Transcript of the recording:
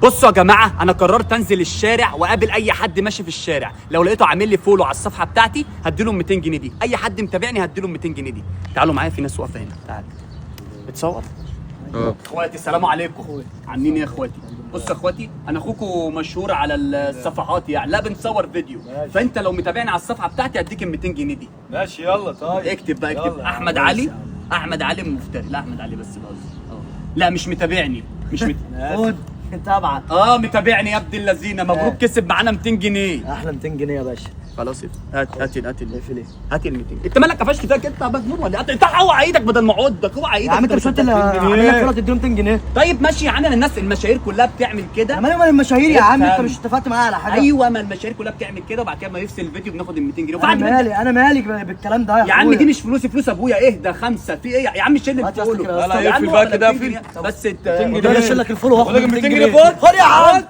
بصوا يا جماعه، انا قررت انزل الشارع واقابل اي حد ماشي في الشارع، لو لقيته عامل لي فولو على الصفحه بتاعتي هديله 200 جنيه دي، اي حد متابعني هديله 200 جنيه دي. تعالوا معايا، في ناس واقفه هنا. تعال بتصور. اخواتي السلام عليكم، عاملين ايه يا اخواتي؟ بصوا يا اخواتي، انا اخوكم مشهور على الصفحات يعني، لا بنصور فيديو، فانت لو متابعني على الصفحه بتاعتي هديك ال 200 جنيه دي. ماشي يلا. طيب اكتب بقى، اكتب احمد علي. احمد علي المفتري، لا احمد علي بس بهزر. لا مش متابعني، مش خد طبعا. متابعني يا ابن اللذينه، مبروك كسب معانا 200 جنيه. احلى 200 جنيه يا باشا. خلاص هات اقفل ايه؟ هات ال 200. انت مالك قفشت فيها كده؟ انت مجنون ولا ايه؟ انت اوعى ايدك بدل ما اعضك، اوعى ايدك يا عم انت مش قلت اللي عامل لك فولو تديله 200 جنيه؟ طيب ماشي يا عم، الناس المشاهير كلها بتعمل كده. يا مال المشاهير يا عم، انت افهم. مش اتفقت معايا على حاجه؟ ايوه، ما المشاهير كلها بتعمل كده، وبعد كده ما يفصل الفيديو بناخد ال 200 جنيه. انا مالي، انا مالي بالكلام ده يا عم أخويا. دي مش فلوسي، فلوس ابويا. اهدى 5 في ايه يا عم؟ شيل هات يا الفولو. اسطى كده. لا، يا عم يقفل بقى ولا كده، 200 يقفل. جنيه. بس ده شيل لك الفولو، هاخد 200 جنيه. خد يا عم.